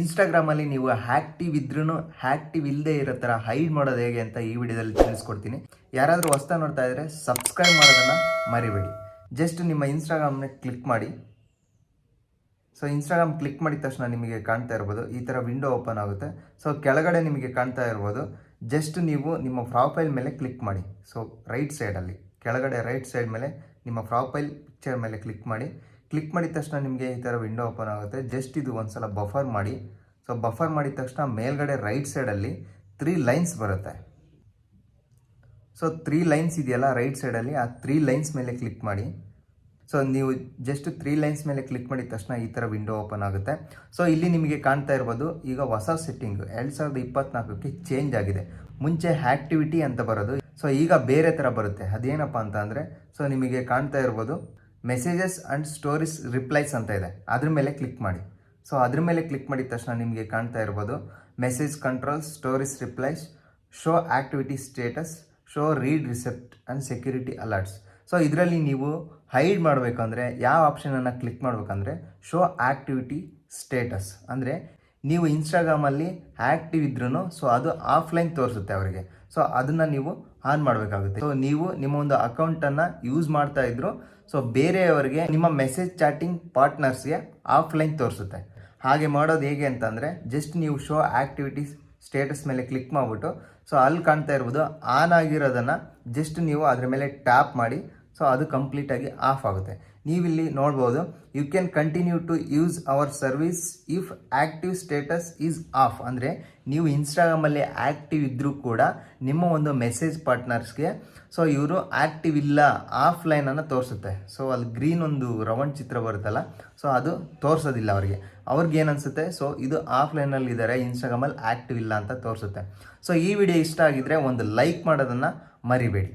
ಇನ್ಸ್ಟಾಗ್ರಾಮಲ್ಲಿ ನೀವು ಆ್ಯಕ್ಟಿವ್ ಇದ್ರೂ ಆ್ಯಕ್ಟಿವ್ ಇಲ್ಲದೆ ಇರೋ ಥರ ಹೈಡ್ ಮಾಡೋದು ಹೇಗೆ ಅಂತ ಈ ವಿಡಿಯೋದಲ್ಲಿ ತಿಳಿಸ್ಕೊಡ್ತೀನಿ. ಯಾರಾದರೂ ಹೊಸ್ತಾ ನೋಡ್ತಾ ಇದ್ದರೆ ಸಬ್ಸ್ಕ್ರೈಬ್ ಮಾಡೋದನ್ನು ಮರಿಬೇಡಿ. ಜಸ್ಟ್ ನಿಮ್ಮ ಇನ್ಸ್ಟಾಗ್ರಾಮ್ನ ಕ್ಲಿಕ್ ಮಾಡಿ. ಸೊ ಇನ್ಸ್ಟಾಗ್ರಾಮ್ ಕ್ಲಿಕ್ ಮಾಡಿದ ತಕ್ಷಣ ನಿಮಗೆ ಕಾಣ್ತಾ ಇರ್ಬೋದು ಈ ಥರ ವಿಂಡೋ ಓಪನ್ ಆಗುತ್ತೆ. ಸೊ ಕೆಳಗಡೆ ನಿಮಗೆ ಕಾಣ್ತಾ ಇರ್ಬೋದು, ಜಸ್ಟ್ ನೀವು ನಿಮ್ಮ ಪ್ರೊಫೈಲ್ ಮೇಲೆ ಕ್ಲಿಕ್ ಮಾಡಿ. ಸೊ ರೈಟ್ ಸೈಡಲ್ಲಿ ಕೆಳಗಡೆ ರೈಟ್ ಸೈಡ್ ಮೇಲೆ ನಿಮ್ಮ ಪ್ರೊಫೈಲ್ ಪಿಕ್ಚರ್ ಮೇಲೆ ಕ್ಲಿಕ್ ಮಾಡಿ. ಕ್ಲಿಕ್ ಮಾಡಿದ ತಕ್ಷಣ ನಿಮಗೆ ಈ ಥರ ವಿಂಡೋ ಓಪನ್ ಆಗುತ್ತೆ. ಜಸ್ಟ್ ಇದು ಒಂದು ಸಲ ಬಫರ್ ಮಾಡಿ. ಸೊ ಬಫರ್ ಮಾಡಿದ ತಕ್ಷಣ ಮೇಲ್ಗಡೆ ರೈಟ್ ಸೈಡಲ್ಲಿ 3 ಲೈನ್ಸ್ ಬರುತ್ತೆ. ಸೊ 3 ಲೈನ್ಸ್ ಇದೆಯಲ್ಲ ರೈಟ್ ಸೈಡಲ್ಲಿ, ಆ 3 ಲೈನ್ಸ್ ಮೇಲೆ ಕ್ಲಿಕ್ ಮಾಡಿ. ಸೊ ನೀವು ಜಸ್ಟ್ 3 ಲೈನ್ಸ್ ಮೇಲೆ ಕ್ಲಿಕ್ ಮಾಡಿದ ತಕ್ಷಣ ಈ ಥರ ವಿಂಡೋ ಓಪನ್ ಆಗುತ್ತೆ. ಸೊ ಇಲ್ಲಿ ನಿಮಗೆ ಕಾಣ್ತಾ ಇರ್ಬೋದು ಈಗ ಹೊಸ ಸೆಟ್ಟಿಂಗ್ 2024ಕ್ಕೆ ಚೇಂಜ್ ಆಗಿದೆ. ಮುಂಚೆ ಆ್ಯಕ್ಟಿವಿಟಿ ಅಂತ ಬರೋದು, ಸೊ ಈಗ ಬೇರೆ ಥರ ಬರುತ್ತೆ. ಅದೇನಪ್ಪ ಅಂತ ಅಂದರೆ, ಸೊ ನಿಮಗೆ ಕಾಣ್ತಾ ಇರ್ಬೋದು ಮೆಸೇಜಸ್ ಆ್ಯಂಡ್ ಸ್ಟೋರೀಸ್ ರಿಪ್ಲೈಸ್ ಅಂತ ಇದೆ, ಅದ್ರ ಮೇಲೆ ಕ್ಲಿಕ್ ಮಾಡಿ. ಸೊ ಅದ್ರ ಮೇಲೆ ಕ್ಲಿಕ್ ಮಾಡಿದ ತಕ್ಷಣ ನಿಮಗೆ ಕಾಣ್ತಾ ಇರ್ಬೋದು message controls, stories replies, show activity status, show read receipt and security alerts. So ಇದರಲ್ಲಿ ನೀವು ಹೈಡ್ ಮಾಡಬೇಕಂದ್ರೆ ಯಾವ ಆಪ್ಷನನ್ನು ಕ್ಲಿಕ್ ಮಾಡಬೇಕಂದ್ರೆ ಶೋ ಆ್ಯಕ್ಟಿವಿಟಿ ಸ್ಟೇಟಸ್. ಅಂದರೆ ನೀವು ಇನ್ಸ್ಟಾಗ್ರಾಮಲ್ಲಿ ಆ್ಯಕ್ಟಿವ್ ಇದ್ರೂ ಸೊ ಅದು ಆಫ್ಲೈನ್ ತೋರಿಸುತ್ತೆ ಅವರಿಗೆ. ಸೊ ಅದನ್ನು ನೀವು ಆನ್ ಮಾಡಬೇಕಾಗುತ್ತೆ. ಸೊ ನೀವು ನಿಮ್ಮ ಒಂದು ಅಕೌಂಟನ್ನು ಯೂಸ್ ಮಾಡ್ತಾ ಇದ್ರು ಸೊ ಬೇರೆಯವರಿಗೆ ನಿಮ್ಮ ಮೆಸೇಜ್ ಚಾಟಿಂಗ್ ಪಾರ್ಟ್ನರ್ಸ್ಗೆ ಆಫ್ಲೈನ್ ತೋರಿಸುತ್ತೆ. ಹಾಗೆ ಮಾಡೋದು ಹೇಗೆ ಅಂತಂದರೆ ಜಸ್ಟ್ ನೀವು ಶೋ ಆ್ಯಕ್ಟಿವಿಟಿ ಸ್ಟೇಟಸ್ ಮೇಲೆ ಕ್ಲಿಕ್ ಮಾಡಿಬಿಟ್ಟು ಸೊ ಅಲ್ಲಿ ಕಾಣ್ತಾ ಇರ್ಬೋದು ಆನ್ ಆಗಿರೋದನ್ನು ಜಸ್ಟ್ ನೀವು ಅದರ ಮೇಲೆ ಟ್ಯಾಪ್ ಮಾಡಿ. ಸೊ ಅದು ಕಂಪ್ಲೀಟಾಗಿ ಆಫ್ ಆಗುತ್ತೆ. ನೀವಿಲ್ಲಿ ನೋಡ್ಬೋದು you can continue to use our service if active status is off. ಅಂದರೆ ನೀವು ಇನ್ಸ್ಟಾಗ್ರಾಮಲ್ಲಿ ಆ್ಯಕ್ಟಿವ್ ಇದ್ದರೂ ಕೂಡ ನಿಮ್ಮ ಒಂದು ಮೆಸೇಜ್ ಪಾರ್ಟ್ನರ್ಸ್ಗೆ ಸೊ ಇವರು ಆ್ಯಕ್ಟಿವ್ ಇಲ್ಲ ಆಫ್ಲೈನನ್ನು ತೋರಿಸುತ್ತೆ. ಸೊ ಅಲ್ಲಿ ಗ್ರೀನ್ ಒಂದು ರೌಂಡ್ ಚಿತ್ರ ಬರುತ್ತಲ್ಲ, ಸೊ ಅದು ತೋರಿಸೋದಿಲ್ಲ ಅವರಿಗೆ. ಅವ್ರಿಗೆ ಏನನ್ಸುತ್ತೆ ಸೊ ಇದು ಆಫ್ಲೈನಲ್ಲಿ ಇದ್ದಾರೆ, ಇನ್ಸ್ಟಾಗ್ರಾಮಲ್ಲಿ ಆ್ಯಕ್ಟಿವ್ ಇಲ್ಲ ಅಂತ ತೋರಿಸುತ್ತೆ. ಸೊ ಈ ವಿಡಿಯೋ ಇಷ್ಟ ಆಗಿದ್ರೆ ಒಂದು ಲೈಕ್ ಮಾಡೋದನ್ನು ಮರಿಬೇಡಿ.